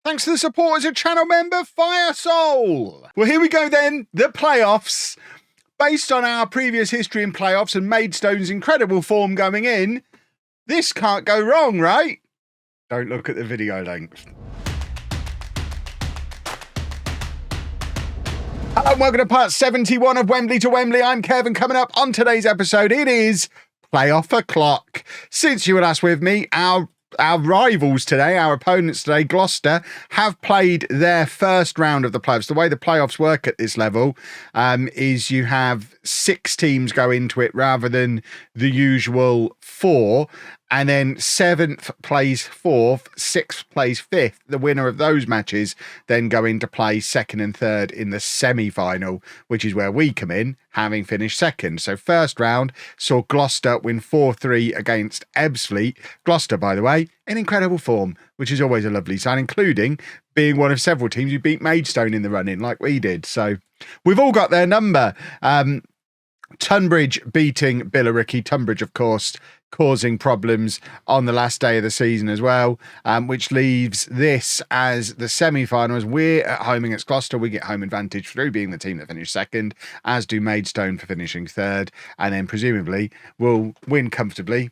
Thanks to the support as a channel member, Firesoul. Well, here we go then, the playoffs. Based on our previous history in playoffs and Maidstone's incredible form going in, this can't go wrong, right? Don't look at the video length. Hello and welcome to part 71 of Wembley to Wembley. I'm Kevin. Coming up on today's episode, it is Playoff O'Clock. Since you were last with me, our rivals today, our opponents today, Gloucester, have played their first round of the playoffs. The way the playoffs work at this level is you have 6 teams go into it rather than the usual 4. And then 7th plays 4th, 6th plays 5th. The winner of those matches then go into play 2nd and 3rd in the semi-final, which is where we come in, having finished 2nd. So first round saw Gloucester win 4-3 against Ebbsfleet. Gloucester, by the way, in incredible form, which is always a lovely sign, including being one of several teams who beat Maidstone in the run-in like we did. So we've all got their number. Tunbridge beating Billericay. Tunbridge, of course, causing problems on the last day of the season as well, which leaves this as the semi-finals. We're at home against Gloucester. We get home advantage through being the team that finished 2nd, as do Maidstone for finishing 3rd, and then presumably we'll win comfortably,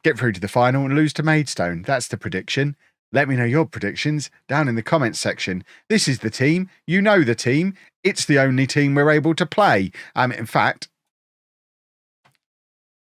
get through to the final and lose to Maidstone. That's the prediction. Let me know your predictions down in the comments section. This is the team. You know the team. It's the only team we're able to play. In fact,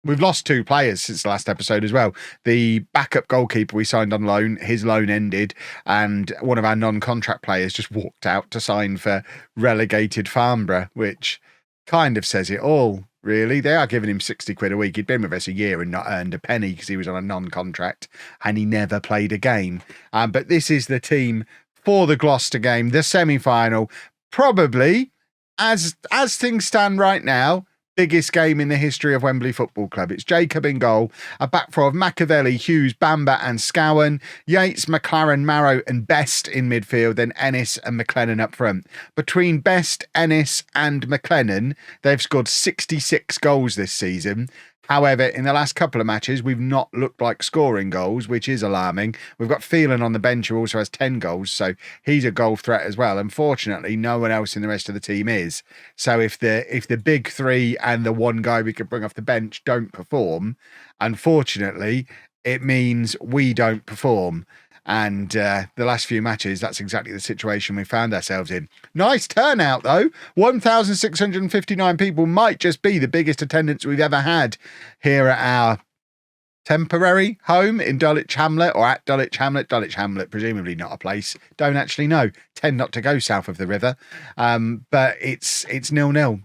we've lost 2 players since the last episode as well. The backup goalkeeper we signed on loan, his loan ended, and one of our non-contract players just walked out to sign for relegated Farnborough, which kind of says it all, really. They are giving him 60 quid a week. He'd been with us a year and not earned a penny because he was on a non-contract and he never played a game. But this is the team for the Gloucester game, the semi-final. Probably, as things stand right now, biggest game in the history of Wembley Football Club. It's Jacob in goal, a back four of Machiavelli, Hughes, Bamba and Scowen, Yates, McLaren, Marrow and Best in midfield, then Ennis and McLennan up front. Between Best, Ennis and McLennan, they've scored 66 goals this season. However, in the last couple of matches, we've not looked like scoring goals, which is alarming. We've got Phelan on the bench, who also has 10 goals, so he's a goal threat as well. Unfortunately, no one else in the rest of the team is. So if the big 3 and the one guy we could bring off the bench don't perform, unfortunately, it means we don't perform. And the last few matches, that's exactly the situation we found ourselves in. Nice turnout, though. 1,659 people might just be the biggest attendance we've ever had here at our temporary home in Dulwich Hamlet, or at Dulwich Hamlet. Dulwich Hamlet, presumably not a place. Don't actually know. Tend not to go south of the river. But it's 0-0.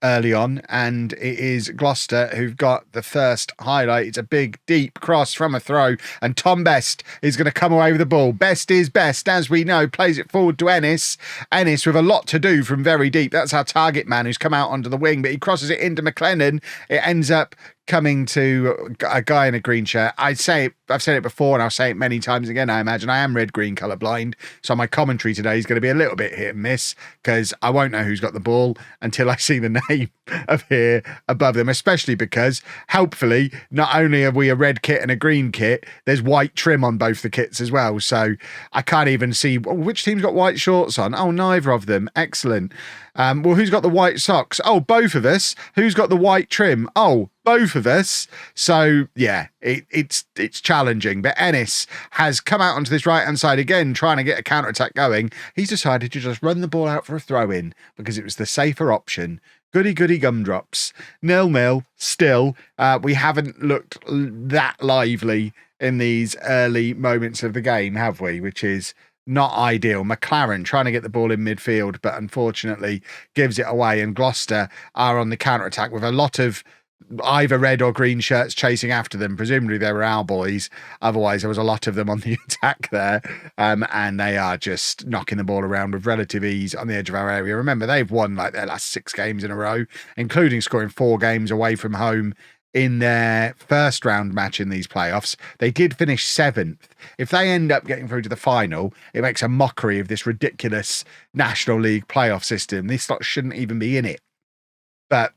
Early on, and it is Gloucester who've got the first highlight. It's a big, deep cross from a throw, and Tom Best is going to come away with the ball. Best is best, as we know, plays it forward to Ennis. Ennis with a lot to do from very deep. That's our target man who's come out onto the wing, but he crosses it into McLennan. It ends up coming to a guy in a green shirt. I've said it before and I'll say it many times again. I imagine I am red-green colourblind, so my commentary today is going to be a little bit hit and miss because I won't know who's got the ball until I see the name of here above them, especially because helpfully not only have we a red kit and a green kit, there's white trim on both the kits as well, so I can't even see which team's got white shorts on. Oh, neither of them. Excellent. Well, who's got the white socks? Oh, both of us. Who's got the white trim? Oh, both of us. So yeah, it's challenging. But Ennis has come out onto this right hand side again, trying to get a counter attack going. He's decided to just run the ball out for a throw in because it was the safer option. Goody gumdrops. 0-0 still. We haven't looked that lively in these early moments of the game, have we? Which is not ideal. McLaren trying to get the ball in midfield, but unfortunately gives it away. And Gloucester are on the counter attack with a lot of either red or green shirts chasing after them. Presumably they were our boys. Otherwise, there was a lot of them on the attack there. And they are just knocking the ball around with relative ease on the edge of our area. Remember, they've won like their last 6 games in a row, including scoring 4 games away from home in their first round match in these playoffs. They did finish 7th. If they end up getting through to the final, it makes a mockery of this ridiculous National League playoff system. This lot shouldn't even be in it. But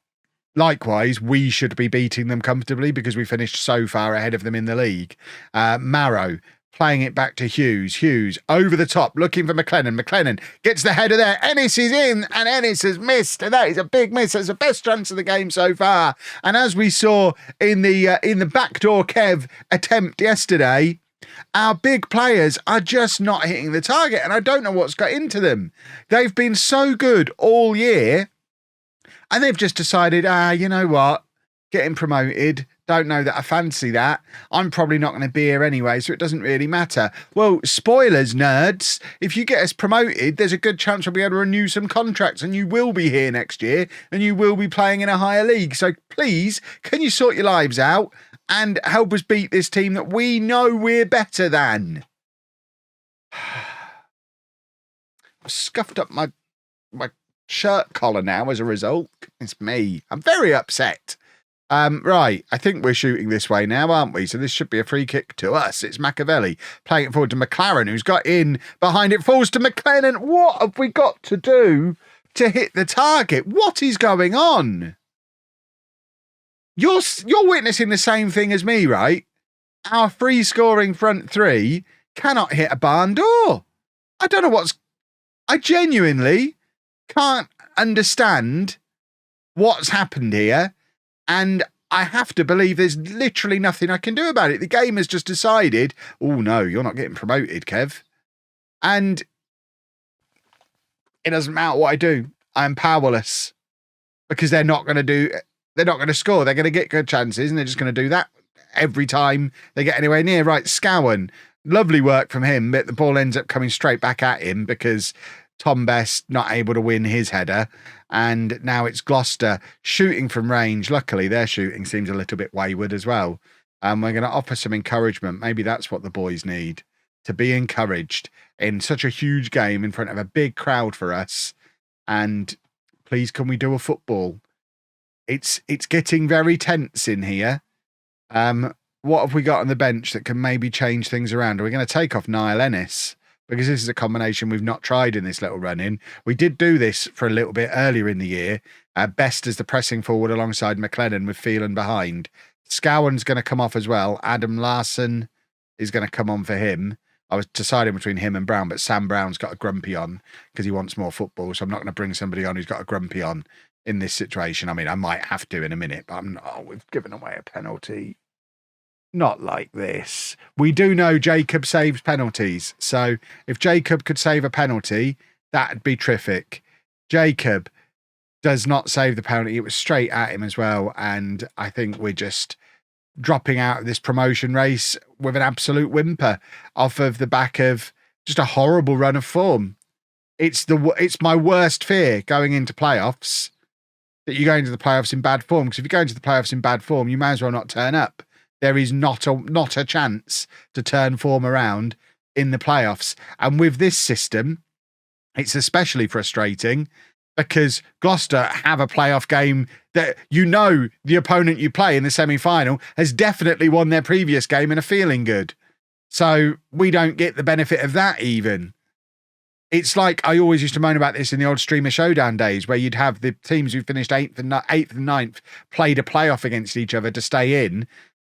likewise, we should be beating them comfortably because we finished so far ahead of them in the league. Marrow playing it back to Hughes. Hughes over the top, looking for McLennan. McLennan gets the header there. Ennis is in, and Ennis has missed, and that is a big miss. That's the best chance of the game so far. And as we saw in the backdoor Kev attempt yesterday, our big players are just not hitting the target, and I don't know what's got into them. They've been so good all year, and they've just decided, you know what, getting promoted, don't know that I fancy that. I'm probably not going to be here anyway, so it doesn't really matter. Well, spoilers, nerds. If you get us promoted, there's a good chance we'll be able to renew some contracts, and you will be here next year, and you will be playing in a higher league. So please, can you sort your lives out and help us beat this team that we know we're better than? I've scuffed up my shirt collar now as a result. It's me. I'm very upset. Right, I think we're shooting this way now, aren't we? So this should be a free kick to us. It's Machiavelli playing it forward to McLaren, who's got in behind it, falls to McLennan. What have we got to do to hit the target? What is going on? You're witnessing the same thing as me, right? Our free scoring front three cannot hit a barn door. I genuinely can't understand what's happened here. And I have to believe there's literally nothing I can do about it. The game has just decided, oh no, you're not getting promoted, Kev. And it doesn't matter what I do. I'm powerless because they're not going to score. They're going to get good chances and they're just going to do that every time they get anywhere near. Right, Scowen, lovely work from him, but the ball ends up coming straight back at him because Tom Best not able to win his header. And now it's Gloucester shooting from range. Luckily, their shooting seems a little bit wayward as well. We're going to offer some encouragement. Maybe that's what the boys need, to be encouraged in such a huge game in front of a big crowd for us. And please, can we do a football? It's getting very tense in here. What have we got on the bench that can maybe change things around? Are we going to take off Niall Ennis? Because this is a combination we've not tried in this little run-in. We did do this for a little bit earlier in the year. Best as the pressing forward alongside McLennan with Phelan behind. Scowen's going to come off as well. Adam Larson is going to come on for him. I was deciding between him and Brown, but Sam Brown's got a grumpy on because he wants more football, so I'm not going to bring somebody on who's got a grumpy on in this situation. I mean, I might have to in a minute, but we've given away a penalty. Not like this. We do know Jacob saves penalties. So if Jacob could save a penalty, that'd be terrific. Jacob does not save the penalty. It was straight at him as well. And I think we're just dropping out of this promotion race with an absolute whimper off of the back of just a horrible run of form. It's my worst fear going into playoffs, that you go into the playoffs in bad form. Because if you go into the playoffs in bad form, you may as well not turn up. There is not a chance to turn form around in the playoffs. And with this system, it's especially frustrating because Gloucester have a playoff game that the opponent you play in the semi-final has definitely won their previous game and are feeling good. So we don't get the benefit of that even. It's like I always used to moan about this in the old Streamer Showdown days where you'd have the teams who finished 8th and 9th played a playoff against each other to stay in.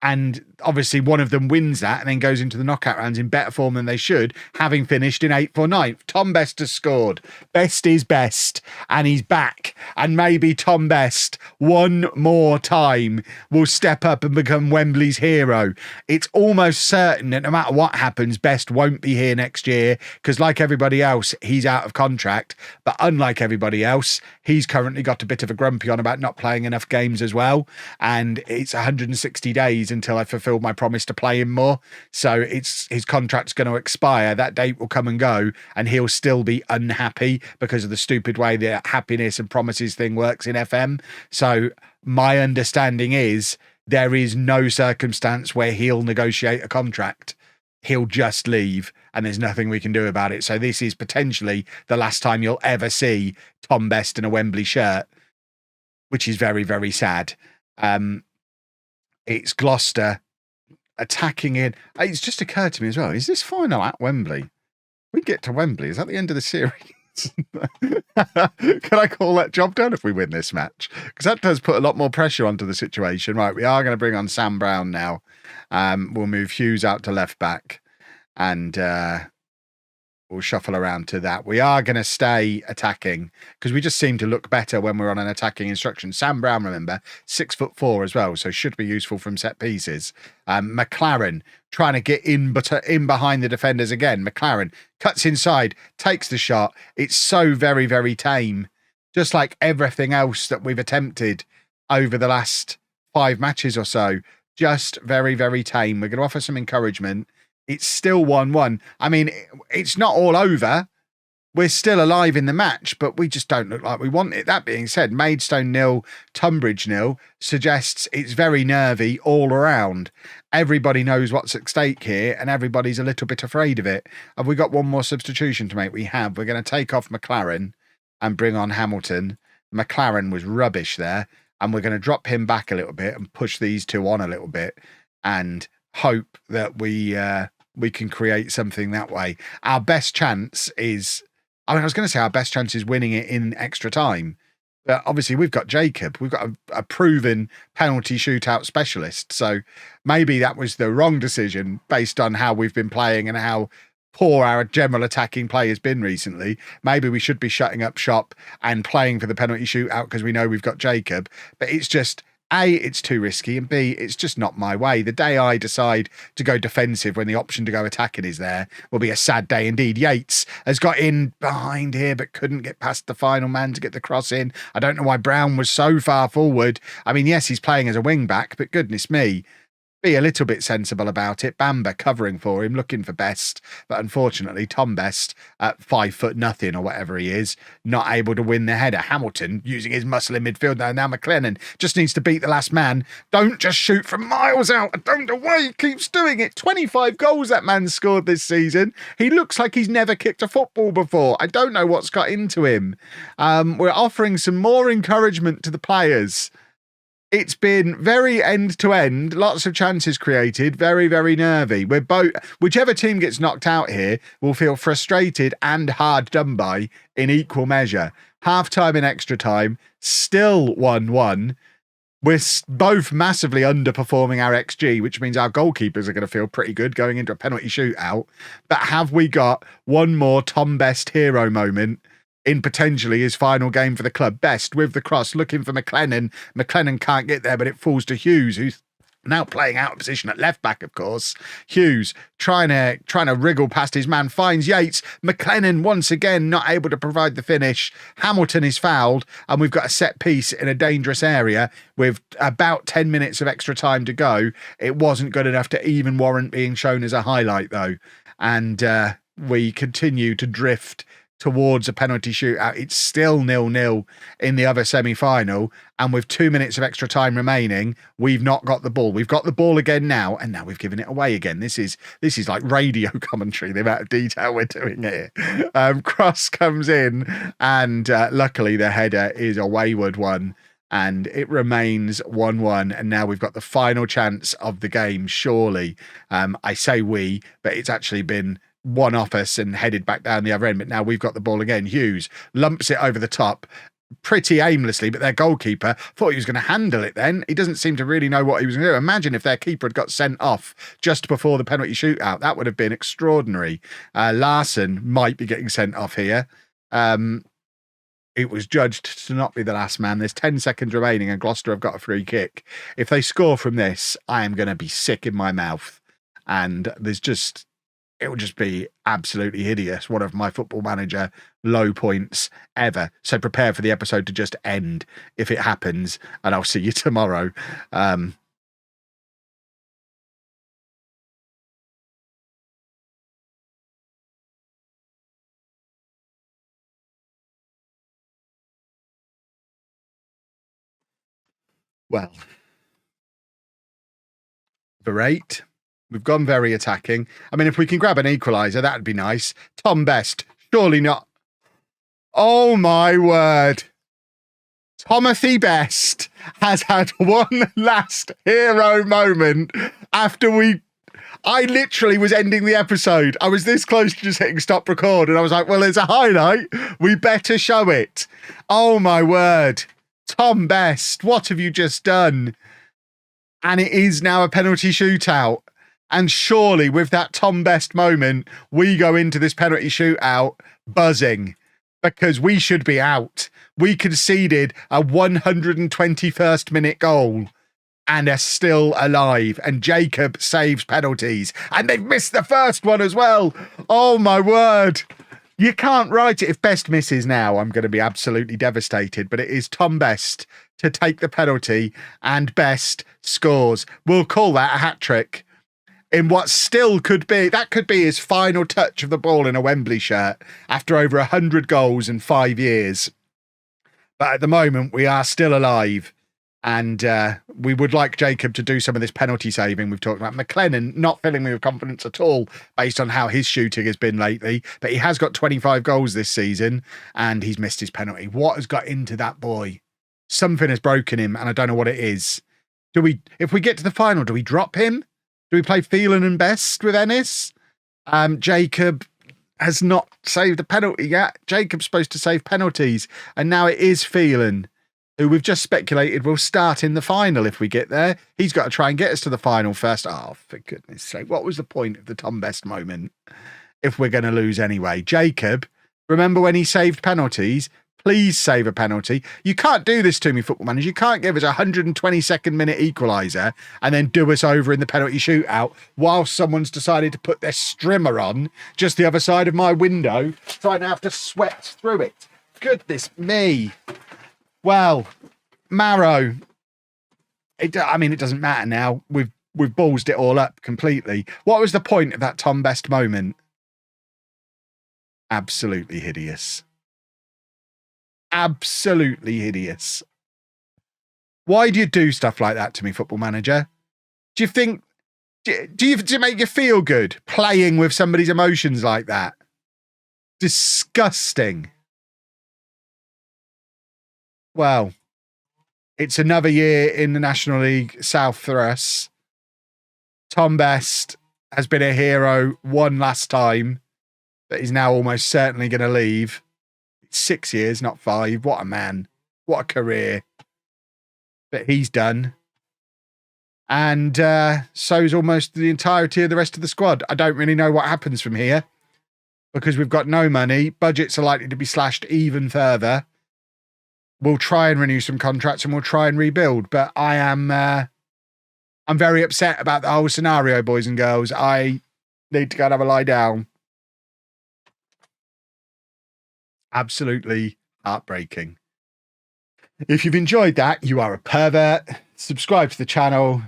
And obviously one of them wins that and then goes into the knockout rounds in better form than they should, having finished in 8th or 9th. Tom Best has scored. Best is best. And he's back. And maybe Tom Best, one more time, will step up and become Wembley's hero. It's almost certain that no matter what happens, Best won't be here next year because like everybody else, he's out of contract. But unlike everybody else, he's currently got a bit of a grumpy on about not playing enough games as well. And it's 160 days until I fulfill my promise to play him more. So his contract's going to expire. That date will come and go and he'll still be unhappy because of the stupid way the happiness and promises thing works in FM. So my understanding is there is no circumstance where he'll negotiate a contract. He'll just leave and there's nothing we can do about it. So this is potentially the last time you'll ever see Tom Best in a Wembley shirt, which is very, very sad. It's Gloucester attacking in. It's just occurred to me as well. Is this final at Wembley? We get to Wembley. Is that the end of the series? Can I call that job done if we win this match? Because that does put a lot more pressure onto the situation. Right, we are going to bring on Sam Brown now. We'll move Hughes out to left back. and we'll shuffle around to that. We are going to stay attacking because we just seem to look better when we're on an attacking instruction. Sam Brown, remember, 6'4" as well, so should be useful from set pieces. McLaren trying to get in behind the defenders again. McLaren cuts inside, takes the shot. It's so very, very tame, just like everything else that we've attempted over the last 5 matches or so. Just very, very tame. We're going to offer some encouragement. It's still 1-1. I mean, it's not all over. We're still alive in the match, but we just don't look like we want it. That being said, Maidstone 0, Tunbridge 0 suggests it's very nervy all around. Everybody knows what's at stake here, and everybody's a little bit afraid of it. Have we got one more substitution to make? We have. We're going to take off McLaren and bring on Hamilton. McLaren was rubbish there, and we're going to drop him back a little bit and push these two on a little bit and hope that we can create something that way. Our best chance is, I was going to say our best chance is winning it in extra time. But obviously we've got Jacob. We've got a proven penalty shootout specialist. So maybe that was the wrong decision based on how we've been playing and how poor our general attacking play has been recently. Maybe we should be shutting up shop and playing for the penalty shootout because we know we've got Jacob. But it's just, A, it's too risky, and B, it's just not my way. The day I decide to go defensive when the option to go attacking is there will be a sad day indeed. Yates has got in behind here but couldn't get past the final man to get the cross in. I don't know why Brown was so far forward. I mean, yes, he's playing as a wing back, but goodness me, be a little bit sensible about it. Bamba covering for him, looking for Best, but unfortunately Tom Best at 5'0" or whatever he is, not able to win the header. Hamilton using his muscle in midfield now. McLennan just needs to beat the last man. Don't just shoot from miles out. I don't know why he keeps doing it. 25 goals that man's scored this season. He looks like he's never kicked a football before. I don't know what's got into him. We're offering some more encouragement to the players. It's been very end-to-end, lots of chances created, very, very nervy. We're both, whichever team gets knocked out here will feel frustrated and hard done by in equal measure. Half-time and extra time, still 1-1. We're both massively underperforming our XG, which means our goalkeepers are going to feel pretty good going into a penalty shootout. But have we got one more Tom Best hero moment in potentially his final game for the club? Best with the cross, looking for McLennan. McLennan can't get there, but it falls to Hughes, who's now playing out of position at left back, of course. Hughes trying to wriggle past his man, finds Yates. McLennan once again not able to provide the finish. Hamilton is fouled, and we've got a set piece in a dangerous area with about 10 minutes of extra time to go. It wasn't good enough to even warrant being shown as a highlight, though. And we continue to drift towards a penalty shootout. It's still 0-0 in the other semi-final, and with 2 minutes of extra time remaining, we've not got the ball. We've got the ball again now, and now we've given it away again. This is like radio commentary, the amount of detail we're doing here. Cross comes in, and luckily the header is a wayward one, and it remains 1-1, and now we've got the final chance of the game, surely. I say we, but it's actually been one off us and headed back down the other end, but now we've got the ball again. Hughes lumps it over the top pretty aimlessly, but their goalkeeper thought he was going to handle it then. He doesn't seem to really know what he was going to do. Imagine if their keeper had got sent off just before the penalty shootout. That would have been extraordinary. Larson might be getting sent off here. It was judged to not be the last man. There's 10 seconds remaining and Gloucester have got a free kick. If they score from this, I am going to be sick in my mouth. And it will just be absolutely hideous. One of my Football Manager low points ever. So prepare for the episode to just end if it happens, and I'll see you tomorrow. Well, berate. We've gone very attacking. I mean, if we can grab an equalizer, that'd be nice. Tom Best, surely not. Oh, my word. Timothy Best has had one last hero moment after I literally was ending the episode. I was this close to just hitting stop record, and I was like, well, it's a highlight. We better show it. Oh, my word. Tom Best, what have you just done? And it is now a penalty shootout. And surely with that Tom Best moment, we go into this penalty shootout buzzing because we should be out. We conceded a 121st minute goal and are still alive. And Jacob saves penalties. And they've missed the first one as well. Oh, my word. You can't write it. If Best misses now, I'm going to be absolutely devastated. But it is Tom Best to take the penalty and Best scores. We'll call that a hat-trick. In what still could be his final touch of the ball in a Wembley shirt after over 100 goals in 5 years. But at the moment, we are still alive. And we would like Jacob to do some of this penalty saving we've talked about. McLennan not filling me with confidence at all based on how his shooting has been lately. But he has got 25 goals this season and he's missed his penalty. What has got into that boy? Something has broken him and I don't know what it is. If we get to the final, do we drop him? Do we play Phelan and Best with Ennis? Jacob has not saved a penalty yet. Jacob's supposed to save penalties. And now it is Phelan, who we've just speculated will start in the final if we get there. He's got to try and get us to the final first. Oh, for goodness sake. What was the point of the Tom Best moment if we're going to lose anyway? Jacob, remember when he saved penalties? Please save a penalty. You can't do this to me, Football Manager. You can't give us a 122nd minute equaliser and then do us over in the penalty shootout while someone's decided to put their strimmer on just the other side of my window so I now have to sweat through it. Goodness me. Well, Marrow, it doesn't matter now. We've ballsed it all up completely. What was the point of that Tom Best moment? Absolutely hideous. Absolutely hideous. Why do you do stuff like that to me, Football Manager? Do you think, do you make you feel good playing with somebody's emotions like that? Disgusting. Well, it's another year in the National League South for us. Tom Best has been a hero one last time, but he's now almost certainly going to leave. 6 years, not 5. What a man. What a career. But he's done. And so is almost the entirety of the rest of the squad. I don't really know what happens from here because we've got no money. Budgets are likely to be slashed even further. We'll try and renew some contracts and we'll try and rebuild. But I'm very upset about the whole scenario, boys and girls. I need to go and have a lie down. Absolutely heartbreaking. If you've enjoyed that, you are a pervert. Subscribe to the channel.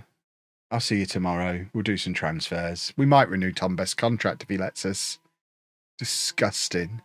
I'll see you tomorrow. We'll do some transfers. We might renew Tom Best's contract if he lets us. Disgusting.